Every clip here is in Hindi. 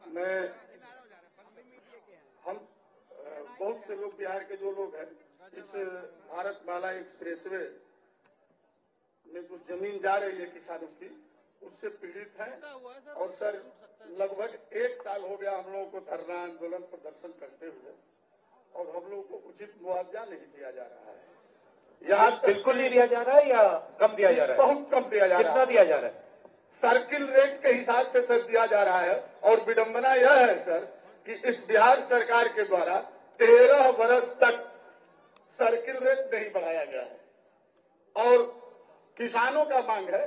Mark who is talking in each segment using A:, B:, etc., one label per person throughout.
A: मैं हम बहुत से लोग बिहार के जो लोग हैं इस भारत माला एक्सप्रेसवे में जो जमीन जा रही है किसानों की उससे पीड़ित हैं और सर लगभग 1 साल हो गया हम लोगों को धरना आंदोलन प्रदर्शन करते हुए और हम लोगों को उचित मुआवजा नहीं दिया जा रहा है। यहाँ
B: बिल्कुल नहीं दिया जा रहा है या कम दिया जा रहा है?
A: बहुत कम दिया जा रहा है।
B: कितना दिया जा रहा है?
A: सर्किल रेट के हिसाब से सर दिया जा रहा है और विडंबना यह है सर कि इस बिहार सरकार के द्वारा 13 वर्ष तक सर्किल रेट नहीं बढ़ाया गया है और किसानों का मांग है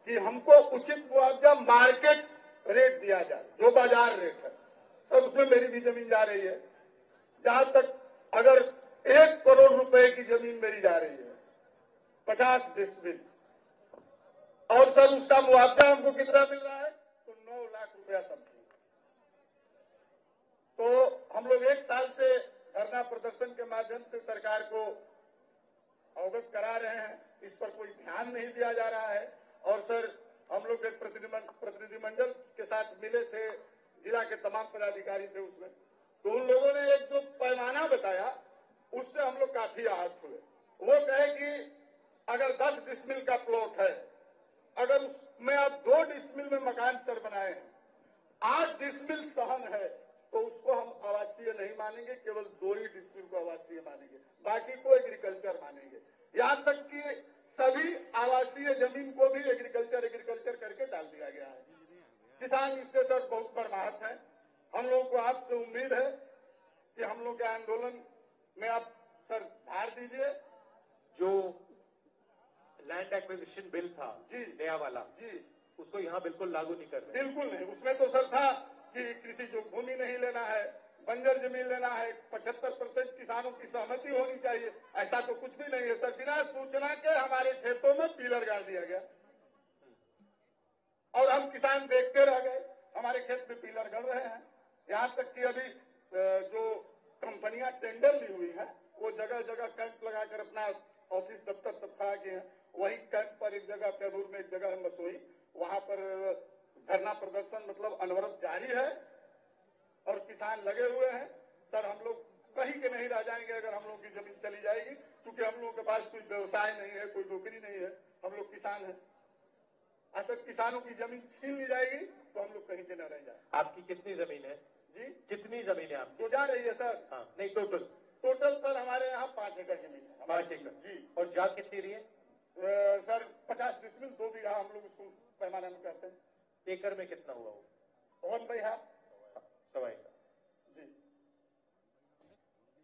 A: कि हमको उचित मुआवजा मार्केट रेट दिया जाए जो बाजार रेट है। सर उसमें मेरी भी जमीन जा रही है, जहां तक अगर 1 करोड़ रुपए की जमीन मेरी जा रही है 50 डिसमिल और सर उसका मुआवजा हमको कितना मिल रहा है तो 9 लाख रुपया समथिंग। तो हम लोग 1 साल से धरना प्रदर्शन के माध्यम से सरकार को अवगत करा रहे हैं, इस पर कोई ध्यान नहीं दिया जा रहा है। और सर हम लोग एक प्रतिनिधिमंडल के साथ मिले थे, जिला के तमाम पदाधिकारी थे उसमें, तो उन लोगों ने एक जो पैमाना बताया उससे हम लोग काफी आहत हुए। वो कहे कि अगर 10 डिसमिल का प्लॉट है, अगर उसमें आप 2 डिसमिल में मकान सर बनाए हैं, 8 डिसमिल सहन है तो उसको हम आवासीय नहीं मानेंगे, केवल 2 ही डिसमिल को आवासीय मानेंगे, बाकी को एग्रीकल्चर मानेंगे। यहाँ तक कि सभी आवासीय जमीन को भी एग्रीकल्चर करके डाल दिया गया है। किसान इससे सर बहुत बर्बाद है। हम लोगों को आपसे उम्मीद है कि हम लोग के आंदोलन में आप सर धार दीजिए।
B: जो लैंड एक्विजिशन बिल था
A: जी
B: नया वाला
A: जी,
B: उसको यहाँ बिल्कुल लागू नहीं कर रहे।
A: बिल्कुल नहीं। उसमें तो सर था कि कृषि जो भूमि नहीं लेना है, बंजर जमीन लेना है, 75% किसानों की सहमति होनी चाहिए। ऐसा तो कुछ भी नहीं है सर। बिना सूचना के हमारे खेतों में पिलर गाड़ दिया गया और हम किसान देखते रह गए। हमारे खेत में पिलर गड़ रहे हैं। यहाँ तक कि अभी जो कंपनियां टेंडर ली हुई है वो जगह जगह कैंप लगाकर अपना ऑफिस दफ्तर सब खड़ा किए हैं। वही कैंप पर एक जगह कैमूर में, एक जगह है मसोई, वहां पर धरना प्रदर्शन मतलब अनवरत जारी है और किसान लगे हुए हैं। सर हम लोग कहीं के नहीं रह जाएंगे अगर हम लोग की जमीन चली जाएगी, क्योंकि हम लोगों के पास कोई व्यवसाय नहीं है, कोई नौकरी नहीं है, हम लोग किसान हैं। अगर किसानों की जमीन छीन ली जाएगी तो हम लोग कहीं के न रह जाए।
B: आपकी कितनी जमीन है
A: जी?
B: कितनी जमीन है आपकी?
A: जो जा रही है सर?
B: हाँ, नहीं टोटल
A: सर हमारे यहाँ 5 एकड़ जमीन है।
B: 5 एकड़
A: जी।
B: और जा कितनी रही है?
A: सर 50 डिसमिल 2 बीघा हम लोग उसको पैमाने में कहते हैं।
B: एकड़ में कितना हुआ वो?
A: 1 बीघा।
B: सवा एकड़।
A: जी,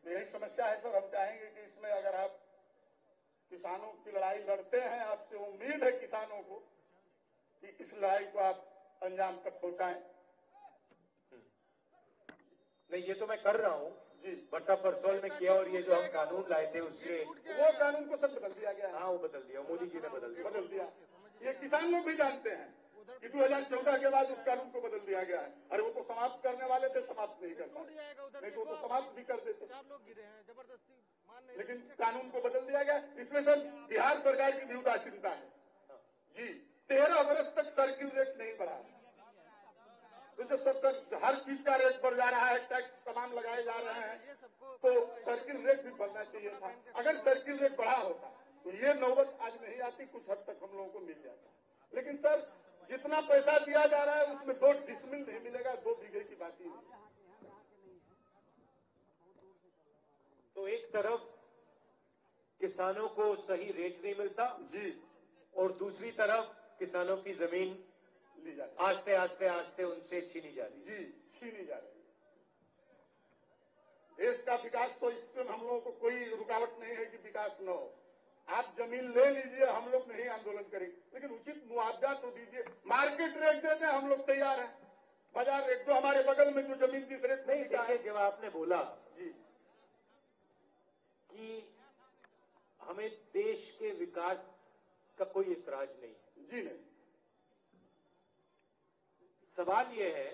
A: यही समस्या है सर। हम चाहेंगे कि इसमें अगर आप किसानों की लड़ाई लड़ते हैं, आपसे उम्मीद है किसानों को कि इस लड़ाई को आप अंजाम तक पहुंचाएं।
B: नहीं, ये तो मैं कर रहा हूँ
A: जी,
B: बट्टा परसोल में किया और ये जो हम कानून लाए थे उससे
A: वो कानून को सब बदल दिया गया है।
B: हाँ, वो बदल दिया, मोदी जी ने बदल दिया।
A: ये किसान लोग भी जानते हैं कि 2014 के बाद उस कानून को बदल दिया गया है। अरे वो तो समाप्त करने वाले थे, समाप्त नहीं कर पाए, नहीं तो वो तो समाप्त भी कर देते।
C: 4 लोग गिरे हैं, जबरदस्ती मान नहीं,
A: लेकिन कानून को बदल दिया गया। इसमें सर बिहार सरकार की भी उदासीनता है। जी, 13 वर्ष तक सर्किल रेट नहीं बढ़ा। तो सर हर चीज का रेट बढ़ जा रहा है, टैक्स तमाम लगाए जा रहे हैं, तो सर्किल रेट भी बढ़ना चाहिए था। अगर सर्किल रेट बढ़ा होता तो ये नौबत आज नहीं आती, कुछ हद तक हम लोगों को मिल जाता। लेकिन सर जितना पैसा दिया जा रहा है उसमें 2 डिसमिल नहीं मिलेगा, 2 बीघे की बात ही नहीं।
B: तो एक तरफ किसानों को सही रेट नहीं मिलता
A: जी,
B: और दूसरी तरफ किसानों की जमीन
A: ली जाती,
B: आस्ते आस्ते आस्ते उनसे छीनी जा रही है।
A: जी छीनी जा रही है। देश का विकास तो इससे हम लोगों को कोई रुकावट नहीं है कि विकास न हो। आप जमीन ले लीजिए, हम लोग नहीं आंदोलन करेंगे, लेकिन उचित मुआवजा तो दीजिए। मार्केट रेट देते हम लोग तैयार हैं, बाजार रेट। जो हमारे बगल में जो जमीन जिस रेट में बिका है।
B: जब आपने बोला
A: जी
B: कि हमें देश के विकास का कोई इतराज नहीं है,
A: जी नहीं,
B: सवाल यह है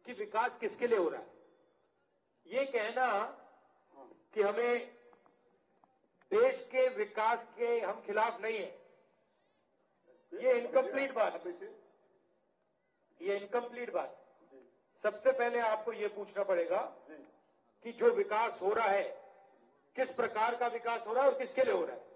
B: कि विकास किसके लिए हो रहा है? ये कहना कि हमें देश के विकास के हम खिलाफ नहीं है, ये इनकम्प्लीट बात है। ये इनकम्प्लीट बात। सबसे पहले आपको ये पूछना पड़ेगा
A: जी।
B: कि जो विकास हो रहा है किस प्रकार का विकास हो रहा है और किसके लिए हो रहा है।